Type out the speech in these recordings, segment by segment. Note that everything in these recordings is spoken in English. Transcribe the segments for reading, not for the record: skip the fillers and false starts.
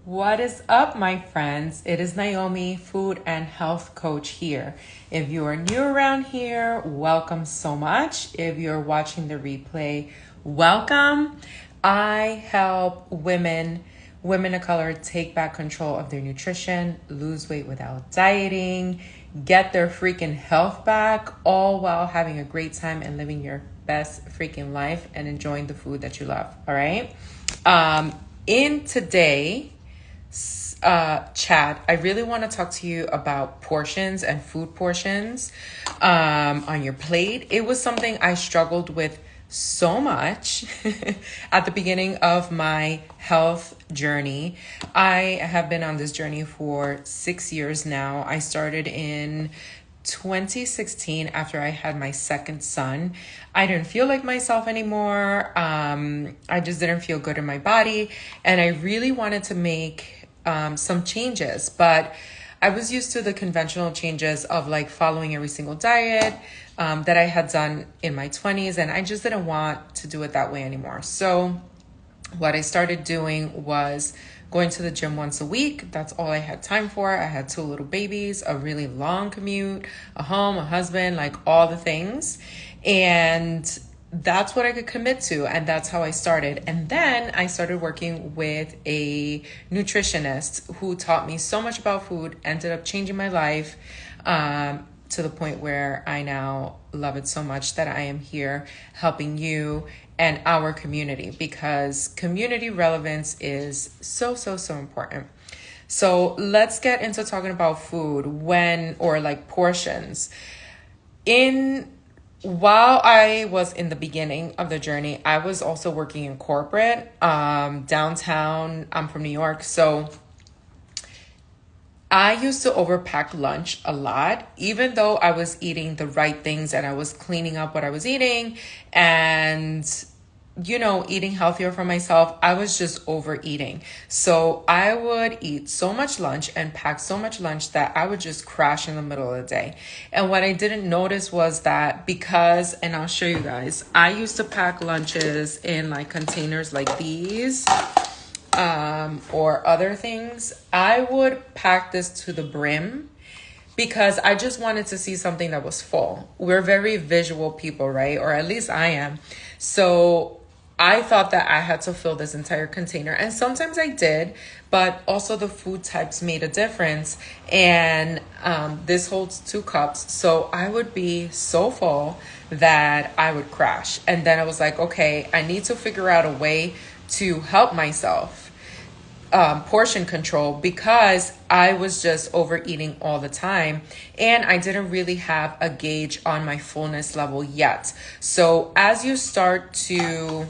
What is up, my friends? It is Naomi, food and health coach here. If you are new around here, welcome so much. If you're watching the replay, welcome. I help women of color take back control of their nutrition, lose weight without dieting, get their freaking health back, all while having a great time and living your best freaking life and enjoying the food that you love. All right. In today chat, I really want to talk to you about portions and food portions on your plate. It was something I struggled with so much at the beginning of my health journey. I have been on this journey for 6 years now. I started in 2016 after I had my second son. I didn't feel like myself anymore. I just didn't feel good in my body, and I really wanted to make some changes, but I was used to the conventional changes of like following every single diet that I had done in my 20s, and I just didn't want to do it that way anymore. So what I started doing was going to the gym once a week. That's all I had time for. I had 2 little babies, a really long commute, a home, a husband, like all the things. And that's what I could commit to. And that's how I started. And then I started working with a nutritionist who taught me so much about food, ended up changing my life to the point where I now love it so much that I am here helping you and our community, because community relevance is so important. So let's get into talking about food or like portions. While I was in the beginning of the journey, I was also working in corporate downtown. I'm from New York, so I used to overpack lunch a lot, even though I was eating the right things and I was cleaning up what I was eating and, eating healthier for myself. I was just overeating. So I would eat so much lunch and pack so much lunch that I would just crash in the middle of the day. And what I didn't notice was that and I'll show you guys, I used to pack lunches in like containers like these. Or other things, I would pack this to the brim because I just wanted to see something that was full. We're very visual people, right? Or at least I am. So I thought that I had to fill this entire container, and sometimes I did, but also the food types made a difference. And this holds 2 cups. So I would be so full that I would crash. And then I was like, okay, I need to figure out a way to help myself portion control, because I was just overeating all the time and I didn't really have a gauge on my fullness level yet. So as you start to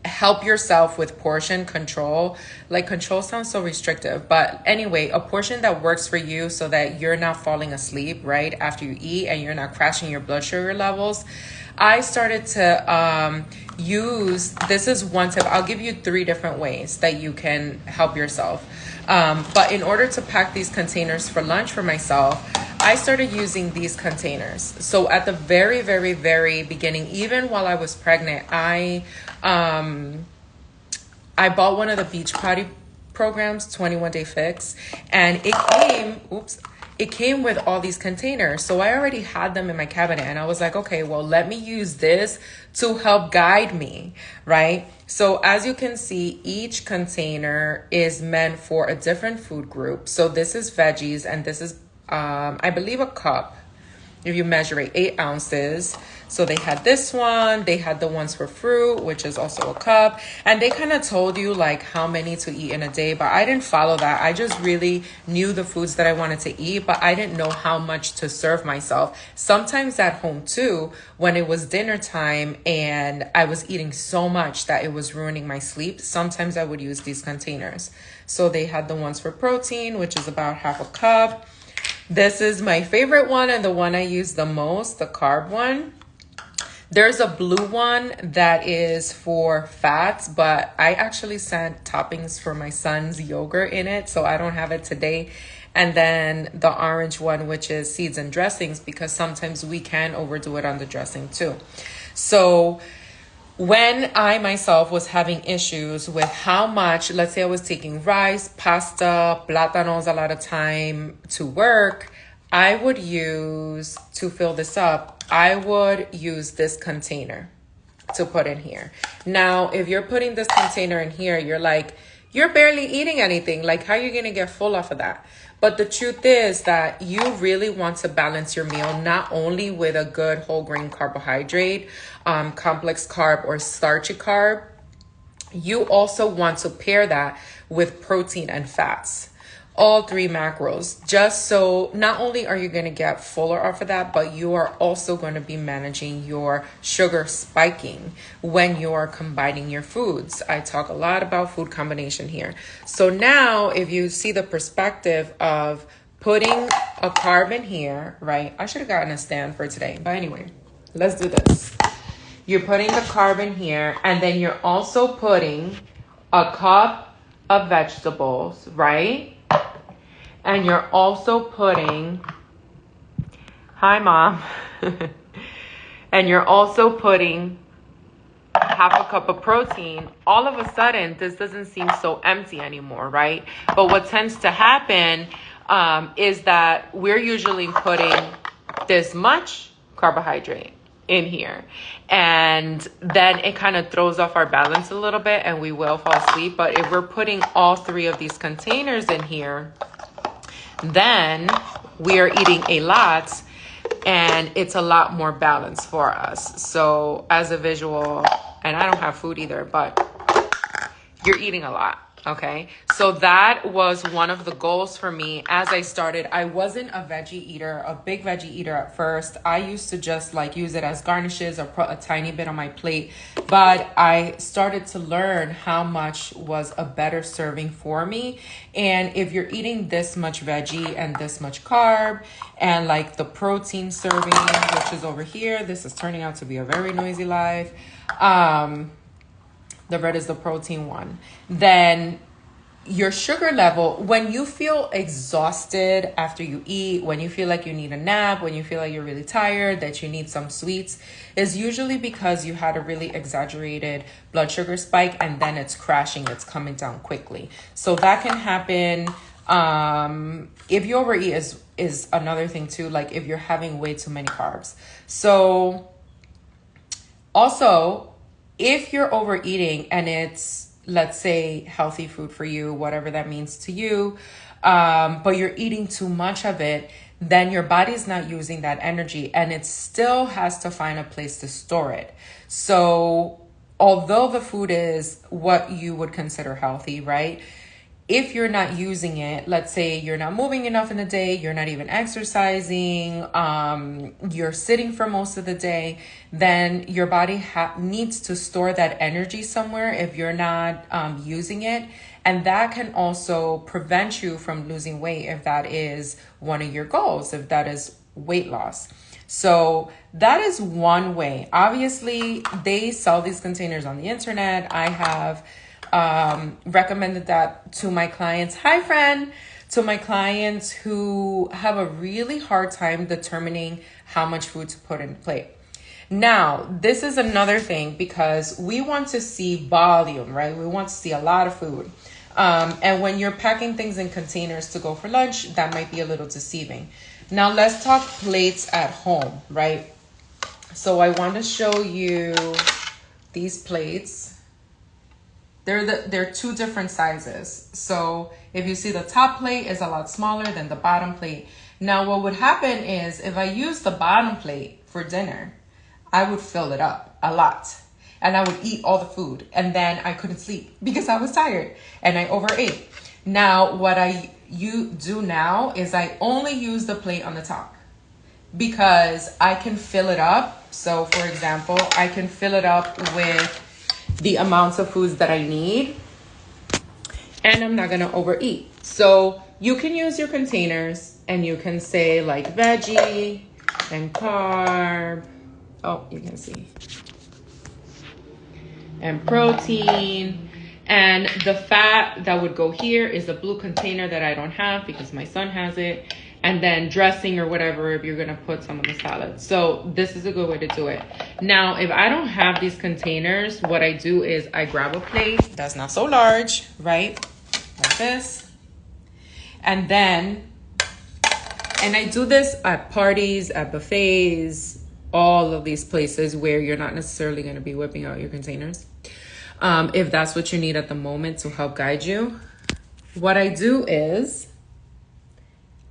help yourself with portion control, like control sounds so restrictive, but anyway, a portion that works for you so that you're not falling asleep right after you eat and you're not crashing your blood sugar levels. I started to this is one tip. I'll give you 3 different ways that you can help yourself. But in order to pack these containers for lunch for myself, I started using these containers. So at the very, very, very beginning, even while I was pregnant, I bought one of the Beachbody programs, 21 Day Fix, and it came with all these containers. So I already had them in my cabinet, and I was like, okay, well, let me use this to help guide me, right? So as you can see, each container is meant for a different food group. So this is veggies, and this is, I believe, a cup. If you measure it, 8 ounces. So they had this one, they had the ones for fruit, which is also a cup. And they kind of told you like how many to eat in a day, but I didn't follow that. I just really knew the foods that I wanted to eat, but I didn't know how much to serve myself. Sometimes at home too, when it was dinner time and I was eating so much that it was ruining my sleep, sometimes I would use these containers. So they had the ones for protein, which is about half a cup. This is my favorite one and the one I use the most, the carb one. There's a blue one that is for fats, but I actually sent toppings for my son's yogurt in it, so I don't have it today. And then the orange one, which is seeds and dressings, because sometimes we can overdo it on the dressing too. So When I myself was having issues with how much, let's say I was taking rice, pasta, plátanos a lot of time to work, I would use, to fill this up, I would use this container to put in here. Now, if you're putting this container in here, you're like, you're barely eating anything. Like, how are you going to get full off of that? But the truth is that you really want to balance your meal, not only with a good whole grain carbohydrate, complex carb or starchy carb. You also want to pair that with protein and fats. All three macros, just so not only are you going to get fuller off of that, but you are also going to be managing your sugar spiking when you are combining your foods. I talk a lot about food combination here. So now if you see the perspective of putting a carb in here, right? I should have gotten a stand for today, but anyway, let's do this. You're putting the carb in here, and then you're also putting a cup of vegetables, right? And you're also putting, hi mom, and you're also putting half a cup of protein. All of a sudden, this doesn't seem so empty anymore, right? But what tends to happen is that we're usually putting this much carbohydrate in here, and then it kind of throws off our balance a little bit and we will fall asleep. But if we're putting all three of these containers in here, then we are eating a lot and it's a lot more balanced for us. So as a visual, and I don't have food either, but you're eating a lot. Okay. So that was one of the goals for me as I started. I wasn't a veggie eater, a big veggie eater at first. I used to just like use it as garnishes or put a tiny bit on my plate. But I started to learn how much was a better serving for me. And if you're eating this much veggie and this much carb and like the protein serving, which is over here, this is turning out to be a very noisy live. The red is the protein one. Then your sugar level, when you feel exhausted after you eat, when you feel like you need a nap, when you feel like you're really tired, that you need some sweets, is usually because you had a really exaggerated blood sugar spike and then it's crashing, it's coming down quickly. So that can happen. If you overeat is another thing too, like if you're having way too many carbs. So also, if you're overeating and it's, let's say, healthy food for you, whatever that means to you, but you're eating too much of it, then your body's not using that energy and it still has to find a place to store it. So although the food is what you would consider healthy, right? If you're not using it, let's say you're not moving enough in the day, you're not even exercising, you're sitting for most of the day, then your body needs to store that energy somewhere if you're not using it. And that can also prevent you from losing weight if that is one of your goals, if that is weight loss. So that is one way. Obviously, they sell these containers on the internet. I have recommended that to my clients. Hi, friend. To my clients who have a really hard time determining how much food to put in the plate. Now, this is another thing because we want to see volume, right? We want to see a lot of food. And when you're packing things in containers to go for lunch, that might be a little deceiving. Now, let's talk plates at home, right? So I want to show you these plates. They're two different sizes. So if you see the top plate is a lot smaller than the bottom plate. Now what would happen is if I use the bottom plate for dinner, I would fill it up a lot and I would eat all the food and then I couldn't sleep because I was tired and I overate. Now what you do now is I only use the plate on the top because I can fill it up. So for example, I can fill it up with the amounts of foods that I need, and I'm not gonna overeat. So you can use your containers and you can say like veggie and carb. Oh, you can see. And protein. And the fat that would go here is a blue container that I don't have because my son has it. and then dressing or whatever if you're going to put some on the salad. So this is a good way to do it. Now, if I don't have these containers, what I do is I grab a plate that's not so large, right? Like this. And I do this at parties, at buffets, all of these places where you're not necessarily going to be whipping out your containers. If that's what you need at the moment to help guide you. What I do is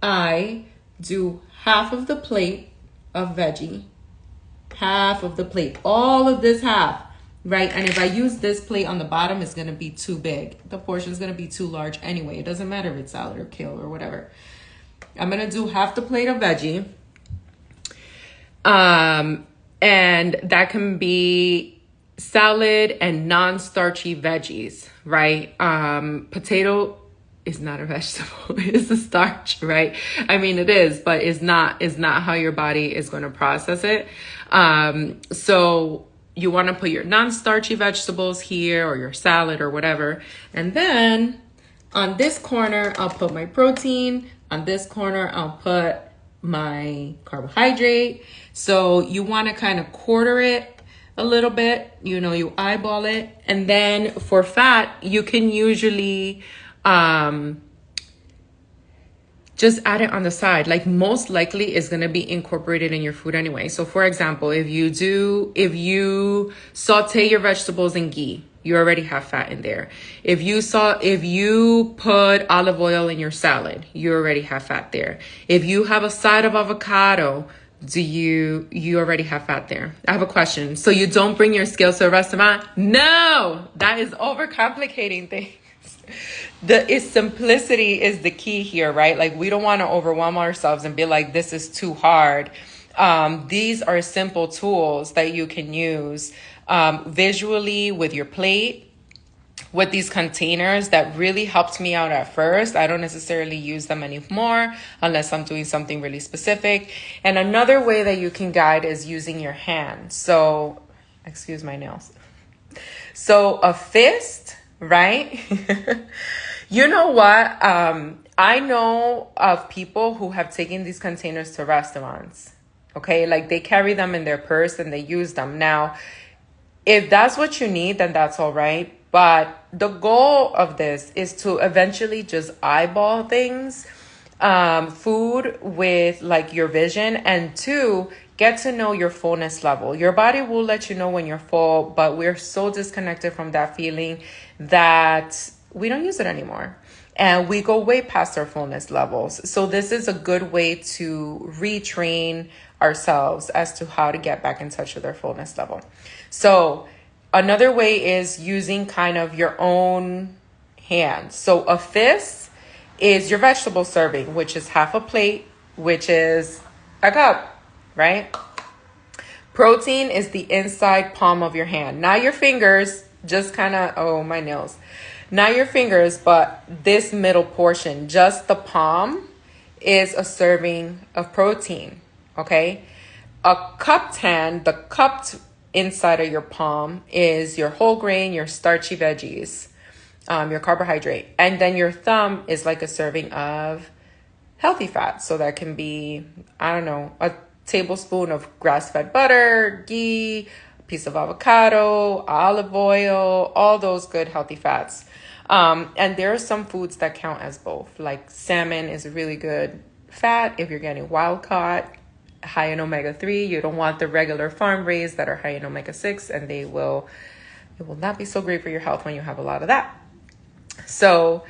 I do half of the plate of veggie, half of the plate, all of this half, right? And if I use this plate on the bottom, it's going to be too big. The portion is going to be too large anyway. It doesn't matter if it's salad or kale or whatever. I'm going to do half the plate of veggie. And that can be salad and non-starchy veggies, right? Potato is not a vegetable. It's a starch, right? I mean, it is, but it's not how your body is going to process it. So you want to put your non-starchy vegetables here or your salad or whatever. And then on this corner, I'll put my protein. On this corner, I'll put my carbohydrate. So you want to kind of quarter it a little bit, you eyeball it. And then for fat, you can usually just add it on the side. Like most likely is going to be incorporated in your food anyway. So for example, if you saute your vegetables in ghee, you already have fat in there. If you put olive oil in your salad, you already have fat there. If you have a side of avocado, you already have fat there. I have a question. So you don't bring your scales to a restaurant? No, that is overcomplicating things. Simplicity is the key here, right? Like we don't want to overwhelm ourselves and be like, this is too hard. These are simple tools that you can use visually with your plate, with these containers that really helped me out at first. I don't necessarily use them anymore unless I'm doing something really specific. And another way that you can guide is using your hand. So, excuse my nails. So a fist, right? You know what? I know of people who have taken these containers to restaurants. Okay, like they carry them in their purse and they use them. Now, if that's what you need, then that's all right. But the goal of this is to eventually just eyeball things, food with like your vision, and to get to know your fullness level. Your body will let you know when you're full, but we're so disconnected from that feeling that we don't use it anymore. And we go way past our fullness levels. So this is a good way to retrain ourselves as to how to get back in touch with our fullness level. So another way is using kind of your own hand. So a fist is your vegetable serving, which is half a plate, which is a cup, right? Protein is the inside palm of your hand. Not your fingers, just kind of, oh, my nails. Not your fingers, but this middle portion, just the palm, is a serving of protein, okay? A cupped hand, the cupped inside of your palm, is your whole grain, your starchy veggies, your carbohydrate. And then your thumb is like a serving of healthy fat. So that can be, I don't know, a tablespoon of grass-fed butter, ghee, a piece of avocado, olive oil, all those good healthy fats. And there are some foods that count as both. Like salmon is a really good fat if you're getting wild caught, high in omega-3. You don't want the regular farm raised that are high in omega-6, and it will not be so great for your health when you have a lot of that. So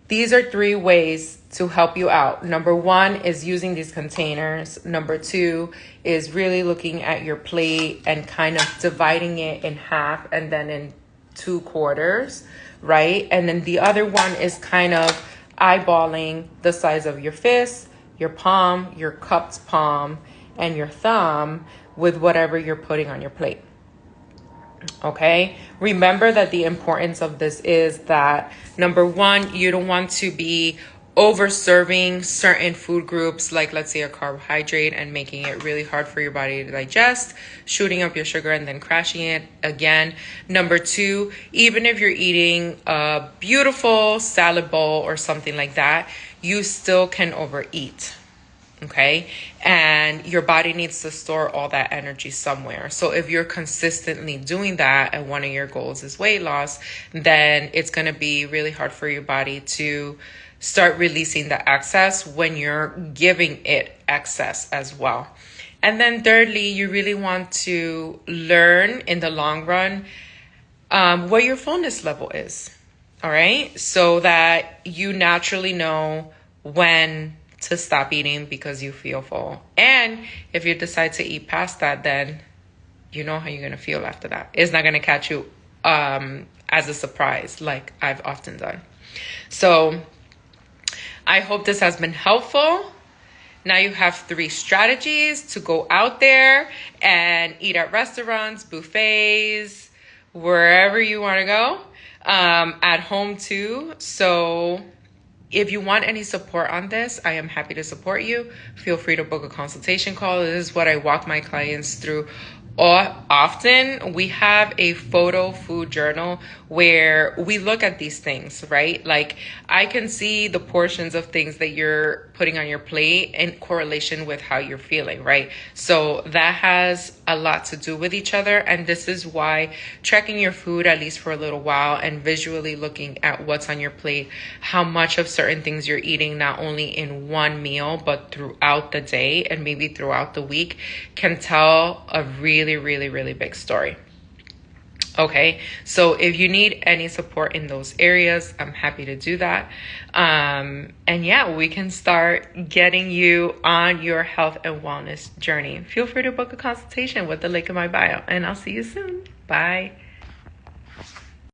these are 3 ways to help you out. Number 1 is using these containers. Number 2 is really looking at your plate and kind of dividing it in half and then in 2 quarters, right? And then the other one is kind of eyeballing the size of your fist, your palm, your cupped palm, and your thumb with whatever you're putting on your plate. Okay, remember that the importance of this is that, number 1, you don't want to be over serving certain food groups, like let's say a carbohydrate, and making it really hard for your body to digest, shooting up your sugar and then crashing it again. Number 2, even if you're eating a beautiful salad bowl or something like that, you still can overeat. Okay. And your body needs to store all that energy somewhere. So if you're consistently doing that and one of your goals is weight loss, then it's going to be really hard for your body to start releasing the excess when you're giving it excess as well. And then thirdly, you really want to learn in the long run what your fullness level is. All right. So that you naturally know when to stop eating because you feel full. And if you decide to eat past that, then you know how you're going to feel after that. It's not going to catch you as a surprise like I've often done. So I hope this has been helpful. Now you have 3 strategies to go out there and eat at restaurants, buffets, wherever you want to go, at home too. So if you want any support on this, I am happy to support you. Feel free to book a consultation call. This is what I walk my clients through often. We have a photo food journal where we look at these things, right? Like I can see the portions of things that you're putting on your plate in correlation with how you're feeling, right? So that has a lot to do with each other. And this is why tracking your food, at least for a little while, and visually looking at what's on your plate, how much of certain things you're eating, not only in one meal, but throughout the day and maybe throughout the week, can tell a really big story. Okay, so if you need any support in those areas, I'm happy to do that. And yeah, we can start getting you on your health and wellness journey. Feel free to book a consultation with the link in my bio, and I'll see you soon. Bye.